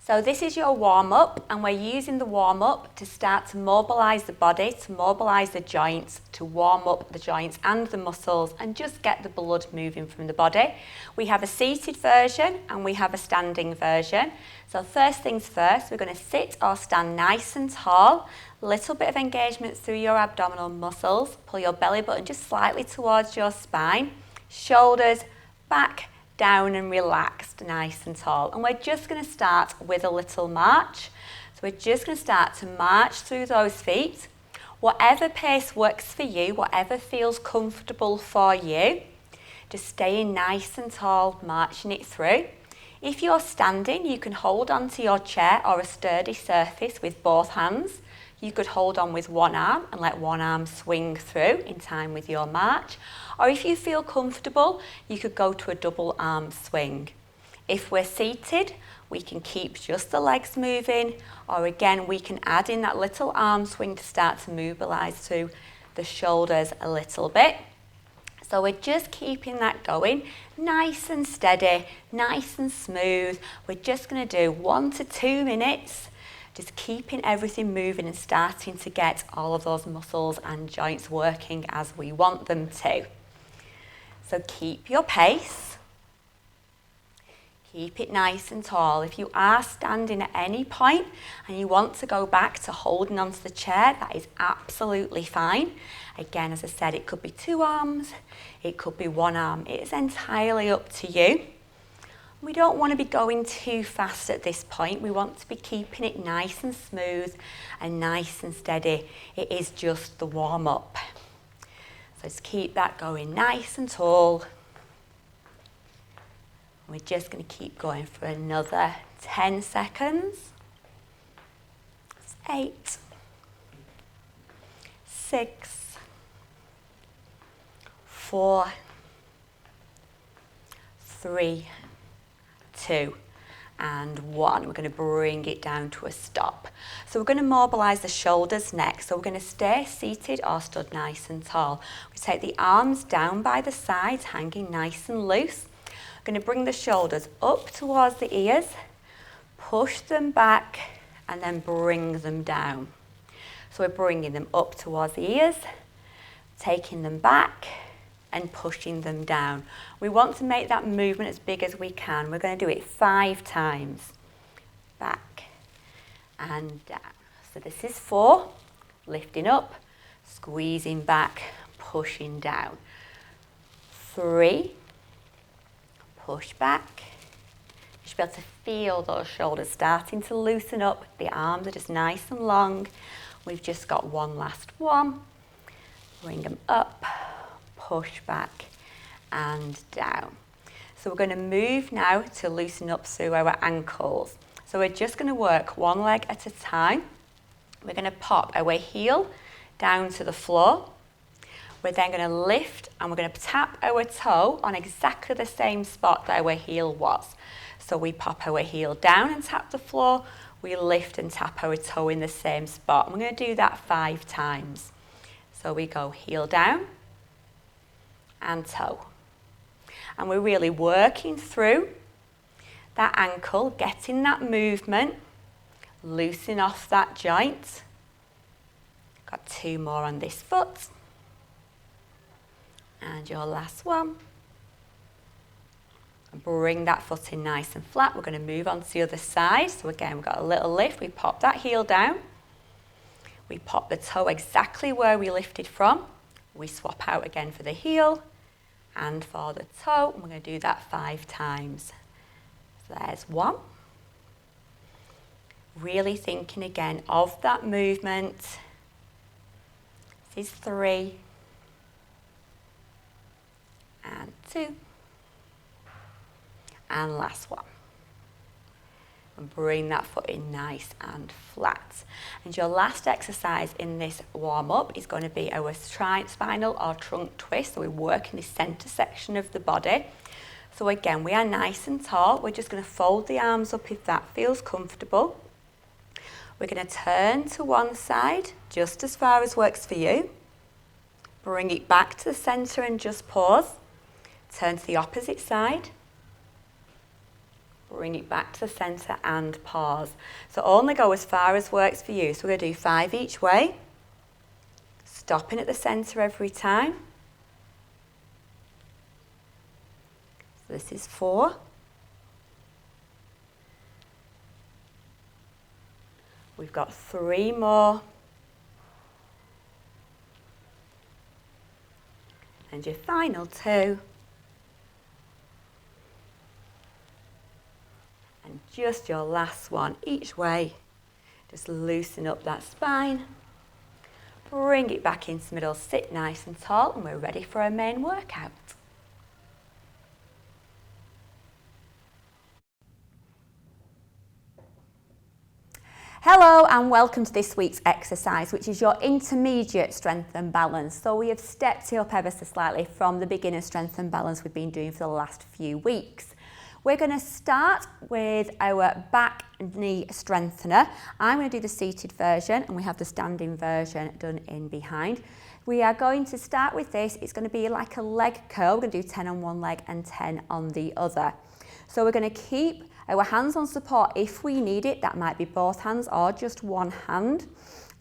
So this is your warm-up, and we're using the warm-up to start to mobilise the body, to mobilise the joints, to warm up the joints and the muscles and just get the blood moving from the body. We have a seated version and we have a standing version. So first things first, we're going to sit or stand nice and tall, little bit of engagement through your abdominal muscles, pull your belly button just slightly towards your spine, shoulders back, down and relaxed, nice and tall. And we're just going to start with a little march. So we're just going to start to march through those feet. Whatever pace works for you, whatever feels comfortable for you, just staying nice and tall, marching it through. If you're standing, you can hold onto your chair or a sturdy surface with both hands. You could hold on with one arm and let one arm swing through in time with your march. Or if you feel comfortable, you could go to a double arm swing. If we're seated, we can keep just the legs moving, or again, we can add in that little arm swing to start to mobilise through the shoulders a little bit. So we're just keeping that going, nice and steady, nice and smooth. We're just going to do 1 to 2 minutes, just keeping everything moving and starting to get all of those muscles and joints working as we want them to. So keep your pace. Keep it nice and tall. If you are standing at any point and you want to go back to holding onto the chair, that is absolutely fine. Again, as I said, it could be 2 arms, it could be 1 arm. It is entirely up to you. We don't want to be going too fast at this point. We want to be keeping it nice and smooth and nice and steady. It is just the warm-up. So just keep that going nice and tall. We're just going to keep going for another 10 seconds. 8, 6, 4, 3, 2 and 1. We're going to bring it down to a stop. So we're going to mobilise the shoulders next. So we're going to stay seated or stood nice and tall. We take the arms down by the sides, hanging nice and loose. We're going to bring the shoulders up towards the ears, push them back and then bring them down. So we're bringing them up towards the ears, taking them back and pushing them down. We want to make that movement as big as we can. We're going to do it 5 times. Back and down. So this is 4, lifting up, squeezing back, pushing down. 3, push back. You should be able to feel those shoulders starting to loosen up. The arms are just nice and long. We've just got one last one. Bring them up, push back and down. So we're going to move now to loosen up through our ankles. So we're just going to work one leg at a time. We're going to pop our heel down to the floor. We're then going to lift and we're going to tap our toe on exactly the same spot that our heel was. So we pop our heel down and tap the floor. We lift and tap our toe in the same spot. And we're going to do that 5 times. So we go heel down and toe. And we're really working through that ankle, getting that movement, loosening off that joint. Got 2 more on this foot. And your last one. And bring that foot in nice and flat. We're going to move on to the other side. So again, we've got a little lift. We pop that heel down. We pop the toe exactly where we lifted from. We swap out again for the heel and for the toe. And we're going to do that 5 times. So there's 1. Really thinking again of that movement. This is 3. And 2. And last one. And bring that foot in nice and flat. And your last exercise in this warm-up is going to be our spinal or trunk twist. So we're working the centre section of the body. So again, we are nice and tall. We're just going to fold the arms up if that feels comfortable. We're going to turn to one side, just as far as works for you. Bring it back to the centre and just pause. Turn to the opposite side. Bring it back to the centre and pause. So only go as far as works for you. So we're going to do 5 each way. Stopping at the centre every time. So this is 4. We've got 3 more. And your final 2. And just your last one each way. Just loosen up that spine. Bring it back into the middle, sit nice and tall, and we're ready for our main workout. Hello and welcome to this week's exercise, which is your intermediate strength and balance. So we have stepped it up ever so slightly from the beginner strength and balance we've been doing for the last few weeks. We're going to start with our back and knee strengthener. I'm going to do the seated version and we have the standing version done in behind. We are going to start with this. It's going to be like a leg curl. We're going to do 10 on one leg and 10 on the other. So we're going to keep our hands on support if we need it. That might be both hands or just one hand.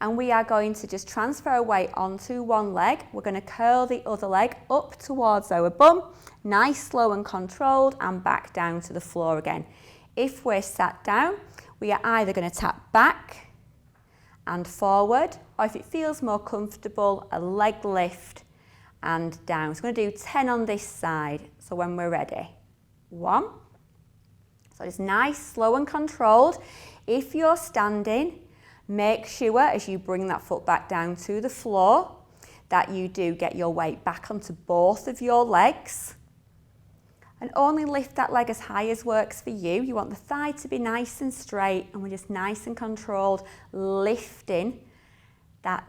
And we are going to just transfer our weight onto one leg. We're going to curl the other leg up towards our bum. Nice, slow and controlled, and back down to the floor again. If we're sat down, we are either going to tap back and forward, or if it feels more comfortable, a leg lift and down. So we're going to do 10 on this side. So when we're ready, 1. So it's nice, slow and controlled. If you're standing, make sure as you bring that foot back down to the floor that you do get your weight back onto both of your legs. And only lift that leg as high as works for you. You want the thigh to be nice and straight, and we're just nice and controlled, lifting that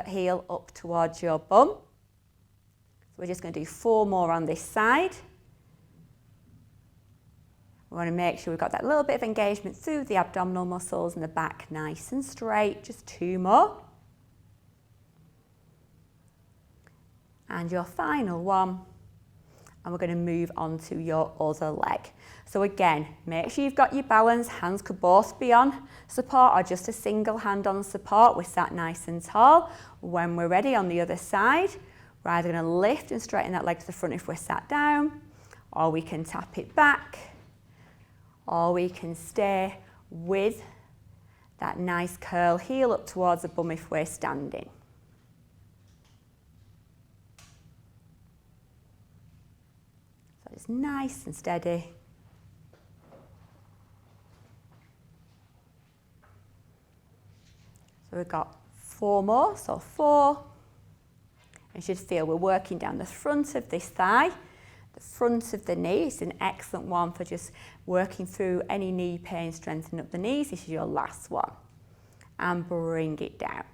heel up towards your bum. So we're just going to do 4 more on this side. We want to make sure we've got that little bit of engagement through the abdominal muscles and the back nice and straight. Just 2 more. And your final one. And we're going to move on to your other leg. So again, make sure you've got your balance. Hands could both be on support or just a single hand on support. We're sat nice and tall. When we're ready on the other side, we're either going to lift and straighten that leg to the front if we're sat down, or we can tap it back, or we can stay with that nice curl, heel up towards the bum if we're standing. So it's nice and steady. So we've got 4 more, so 4. You should feel we're working down the front of this thigh, the front of the knee. It's an excellent one for just working through any knee pain, strengthening up the knees. This is your last one. And bring it down.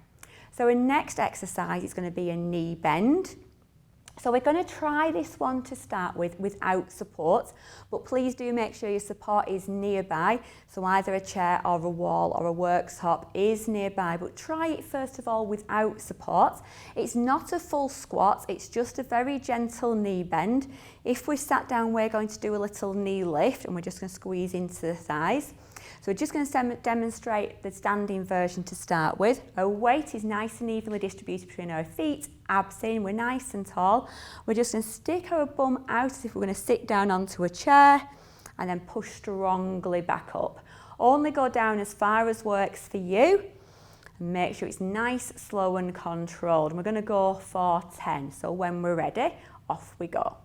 So our next exercise is going to be a knee bend. So we're going to try this one to start with without support, but please do make sure your support is nearby. So either a chair or a wall or a worktop is nearby, but try it first of all without support. It's not a full squat, it's just a very gentle knee bend. If we're sat down, we're going to do a little knee lift and we're just going to squeeze into the thighs. So we're just going to demonstrate the standing version to start with. Our weight is nice and evenly distributed between our feet, abs in, we're nice and tall. We're just going to stick our bum out as if we're going to sit down onto a chair and then push strongly back up. Only go down as far as works for you. And make sure it's nice, slow and controlled. And we're going to go for 10. So when we're ready, off we go.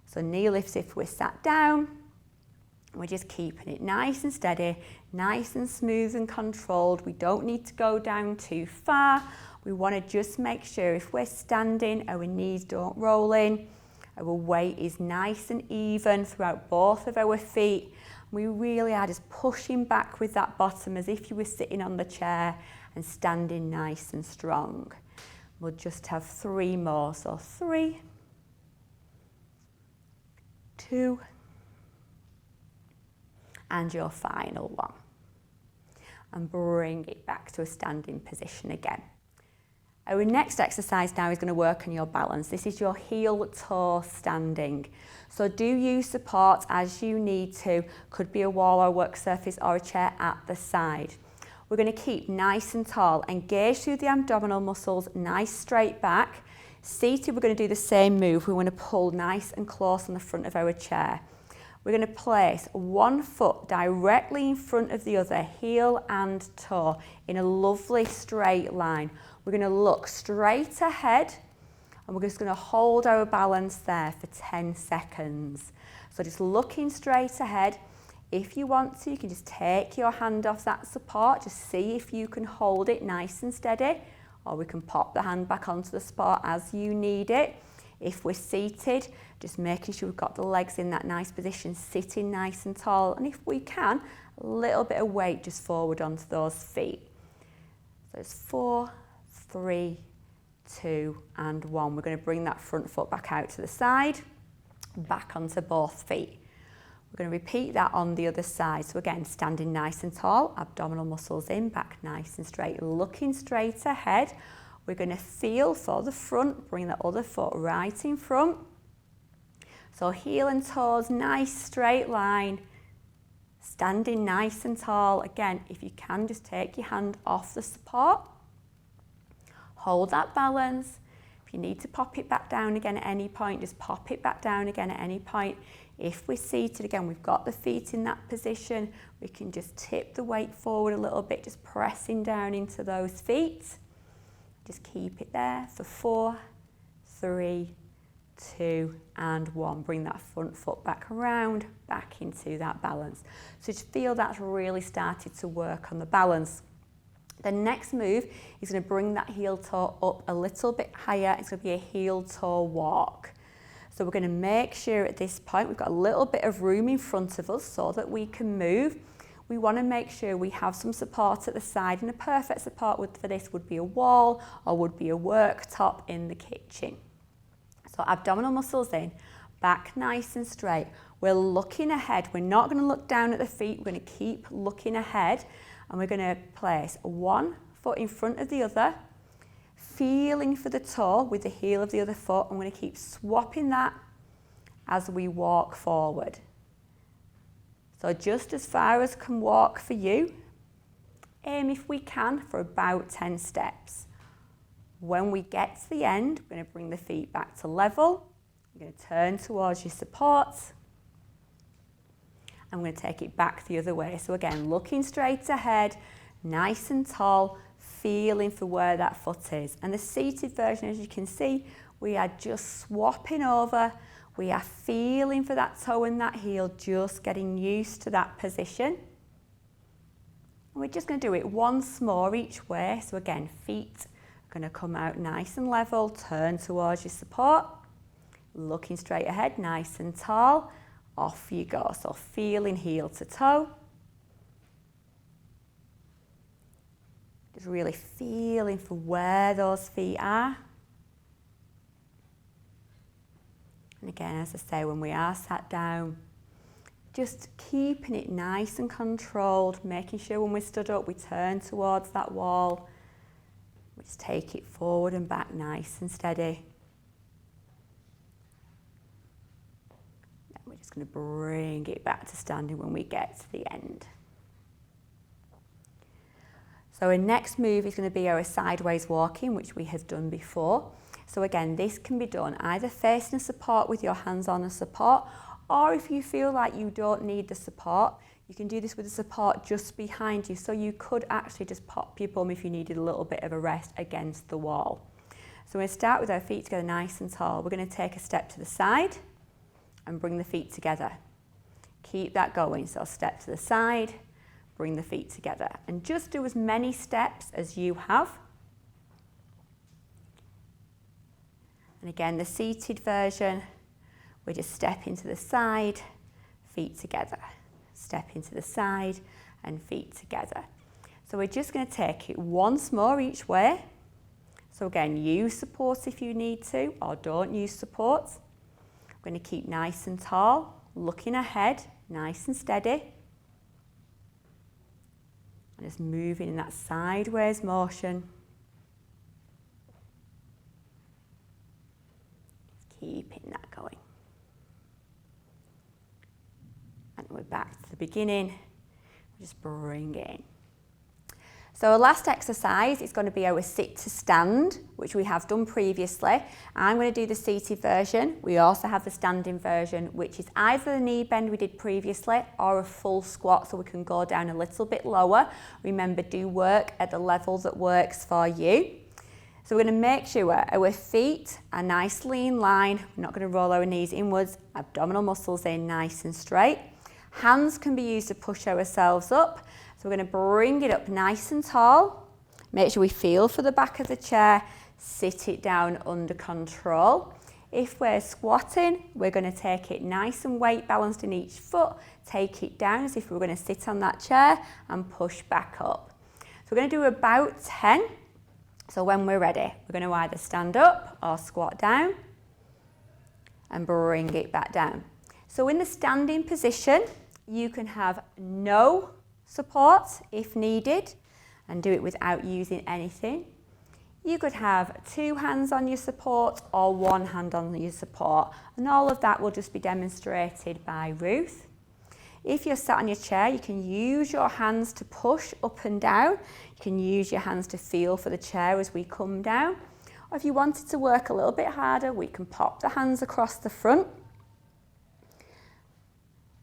So knee lifts if we're sat down. We're just keeping it nice and steady, nice and smooth and controlled. We don't need to go down too far. We want to just make sure if we're standing, our knees don't roll in. Our weight is nice and even throughout both of our feet. We really are just pushing back with that bottom as if you were sitting on the chair and standing nice and strong. We'll just have 3 more. So 3, 2, and your final one. And bring it back to a standing position again. Our next exercise now is going to work on your balance. This is your heel-toe standing. So do use support as you need to. Could be a wall or a work surface or a chair at the side. We're going to keep nice and tall. Engage through the abdominal muscles, nice straight back. Seated, we're going to do the same move. We want to pull nice and close on the front of our chair. We're going to place one foot directly in front of the other, heel and toe, in a lovely straight line. We're going to look straight ahead and we're just going to hold our balance there for 10 seconds. So just looking straight ahead. If you want to, you can just take your hand off that support, just see if you can hold it nice and steady, or we can pop the hand back onto the support as you need it. If we're seated, just making sure we've got the legs in that nice position, sitting nice and tall, and if we can, a little bit of weight just forward onto those feet. So it's 4, 3, 2 and 1. We're going to bring that front foot back out to the side, back onto both feet. We're going to repeat that on the other side. So again, standing nice and tall, abdominal muscles in, back nice and straight, looking straight ahead. We're going to feel for the front, bring the other foot right in front. So heel and toes, nice straight line, standing nice and tall. Again, if you can, just take your hand off the support. Hold that balance. If you need to pop it back down again at any point, just pop it back down again at any point. If we're seated, again, we've got the feet in that position. We can just tip the weight forward a little bit, just pressing down into those feet. Just keep it there for 4, 3, 2 and 1. Bring that front foot back around, back into that balance. So just feel that's really started to work on the balance. The next move is going to bring that heel toe up a little bit higher. It's going to be a heel toe walk. So we're going to make sure at this point we've got a little bit of room in front of us so that we can move. We want to make sure we have some support at the side, and a perfect support for this would be a wall or would be a worktop in the kitchen. So abdominal muscles in, back nice and straight. We're looking ahead. We're not going to look down at the feet. We're going to keep looking ahead, and we're going to place one foot in front of the other, feeling for the toe with the heel of the other foot. I'm going to keep swapping that as we walk forward. So just as far as can walk for you. Aim, if we can, for about 10 steps. When we get to the end, we're going to bring the feet back to level. You're going to turn towards your support. I'm going to take it back the other way. So again, looking straight ahead, nice and tall, feeling for where that foot is. And the seated version, as you can see, we are just swapping over. We are feeling for that toe and that heel, just getting used to that position. And we're just going to do it once more each way. So again, feet are going to come out nice and level, turn towards your support, looking straight ahead, nice and tall. Off you go. So feeling heel to toe. Just really feeling for where those feet are. And again, as I say, when we are sat down, just keeping it nice and controlled, making sure when we stood up, we turn towards that wall. We just take it forward and back nice and steady. We're just going to bring it back to standing when we get to the end. So our next move is going to be our sideways walking, which we have done before. So again, this can be done either facing a support with your hands on a support, or if you feel like you don't need the support, you can do this with the support just behind you. So you could actually just pop your bum if you needed a little bit of a rest against the wall. So we're going to start with our feet together nice and tall. We're going to take a step to the side and bring the feet together. Keep that going. So step to the side, bring the feet together, and just do as many steps as you have. And again, the seated version, we just step into the side, feet together. Step into the side and feet together. So we're just going to take it once more each way. So again, use support if you need to, or don't use support. We're going to keep nice and tall, looking ahead, nice and steady. And just moving in that sideways motion. beginning, just bring it in. So our last exercise is going to be our sit to stand, which we have done previously. I'm going to do the seated version. We also have the standing version, which is either the knee bend we did previously or a full squat, so we can go down a little bit lower. Remember, do work at the level that works for you. So we're going to make sure our feet are nicely in line. We're not going to roll our knees inwards, abdominal muscles in nice and straight. Hands can be used to push ourselves up. So we're going to bring it up nice and tall. Make sure we feel for the back of the chair. Sit it down under control. If we're squatting, we're going to take it nice and weight balanced in each foot. Take it down as if we were going to sit on that chair and push back up. So we're going to do about 10. So when we're ready, we're going to either stand up or squat down and bring it back down. So in the standing position, you can have no support if needed and do it without using anything. You could have 2 hands on your support or 1 hand on your support, and all of that will just be demonstrated by Ruth. If you're sat on your chair, you can use your hands to push up and down. You can use your hands to feel for the chair as we come down. Or if you wanted to work a little bit harder, we can pop the hands across the front.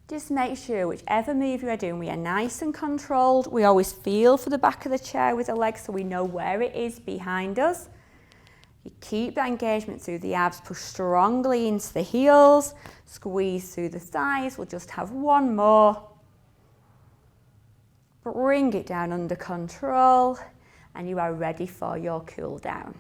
Just make sure whichever move you are doing, we are nice and controlled. We always feel for the back of the chair with the legs so we know where it is behind us. You keep that engagement through the abs, push strongly into the heels, squeeze through the thighs. We'll just have 1 more. Bring it down under control and you are ready for your cool down.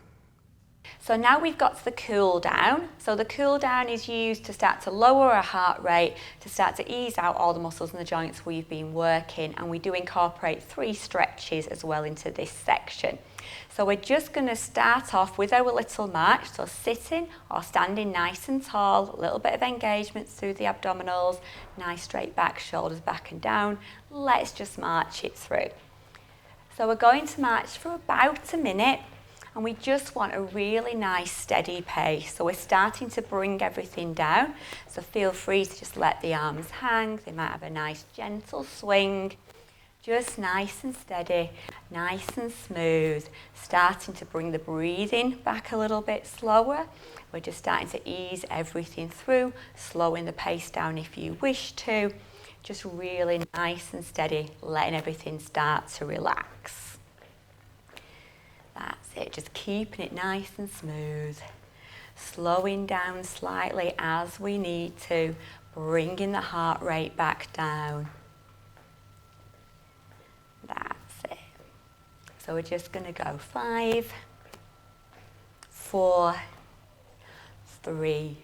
So now we've got to the cool down. So the cool down is used to start to lower our heart rate, to start to ease out all the muscles and the joints we've been working, and we do incorporate 3 stretches as well into this section. So we're just going to start off with our little march, so sitting or standing nice and tall, a little bit of engagement through the abdominals, nice straight back, shoulders back and down. Let's just march it through. So we're going to march for about a minute. And we just want a really nice steady pace. So we're starting to bring everything down. So feel free to just let the arms hang. They might have a nice gentle swing. Just nice and steady, nice and smooth. Starting to bring the breathing back a little bit slower. We're just starting to ease everything through, slowing the pace down if you wish to. Just really nice and steady, letting everything start to relax. That's it, just keeping it nice and smooth. Slowing down slightly as we need to, bringing the heart rate back down. That's it. So we're just going to go 5, 4, 3,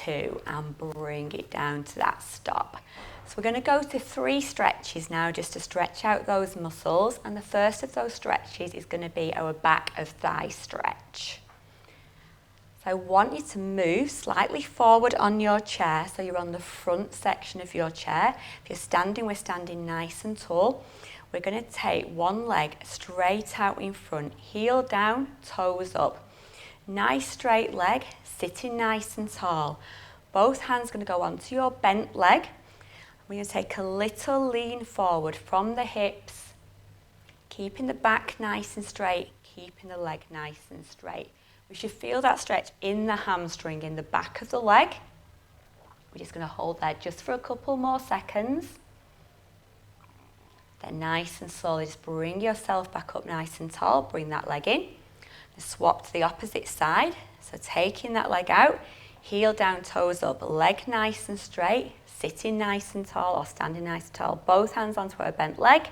2, and bring it down to that stop. So we're going to go to 3 stretches now just to stretch out those muscles, and the first of those stretches is going to be our back of thigh stretch. So I want you to move slightly forward on your chair so you're on the front section of your chair. If you're standing, we're standing nice and tall. We're going to take one leg straight out in front, heel down, toes up. Nice straight leg, sitting nice and tall. Both hands are going to go onto your bent leg. We're going to take a little lean forward from the hips, keeping the back nice and straight, keeping the leg nice and straight. We should feel that stretch in the hamstring, in the back of the leg. We're just going to hold that just for a couple more seconds. Then nice and slowly just bring yourself back up nice and tall, bring that leg in. Then swap to the opposite side. So taking that leg out, heel down, toes up, leg nice and straight. Sitting nice and tall or standing nice and tall. Both hands onto our bent leg.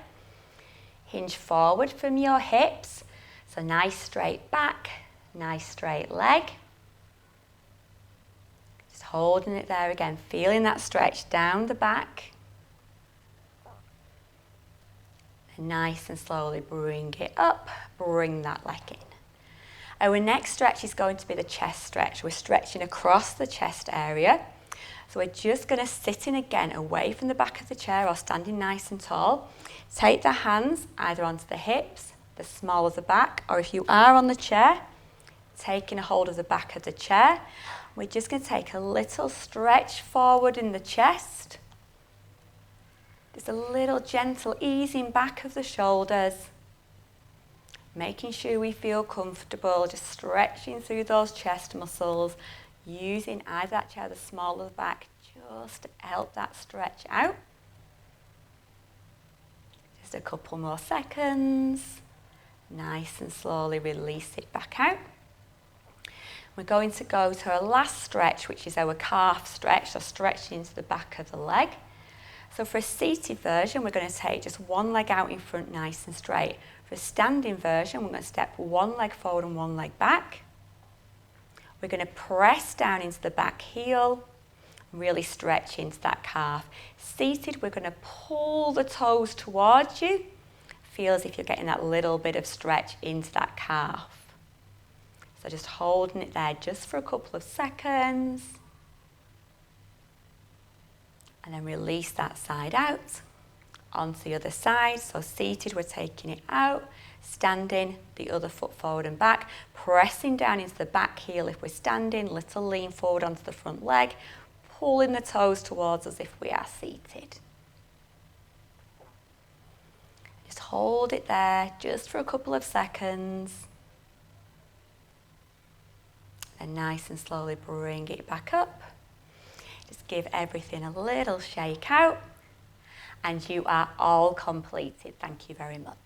Hinge forward from your hips. So nice straight back, nice straight leg. Just holding it there again, feeling that stretch down the back. And nice and slowly bring it up, bring that leg in. Our next stretch is going to be the chest stretch. We're stretching across the chest area. So we're just going to sit in again away from the back of the chair or standing nice and tall. Take the hands either onto the hips, the small of the back, or if you are on the chair, taking a hold of the back of the chair. We're just going to take a little stretch forward in the chest. Just a little gentle easing back of the shoulders. Making sure we feel comfortable, just stretching through those chest muscles, using either that chair, the small of the back, just to help that stretch out. Just a couple more seconds. Nice and slowly release it back out. We're going to go to our last stretch, which is our calf stretch, so stretching into the back of the leg. So for a seated version, we're going to take just one leg out in front, nice and straight. For a standing version, we're going to step one leg forward and one leg back. We're going to press down into the back heel, really stretch into that calf. Seated, we're going to pull the toes towards you. Feel as if you're getting that little bit of stretch into that calf. So just holding it there just for a couple of seconds. And then release that side out. Onto the other side. So seated, we're taking it out. Standing, the other foot forward and back. Pressing down into the back heel if we're standing. Little lean forward onto the front leg. Pulling the toes towards us if we are seated. Just hold it there just for a couple of seconds. And nice and slowly bring it back up. Just give everything a little shake out. And you are all completed. Thank you very much.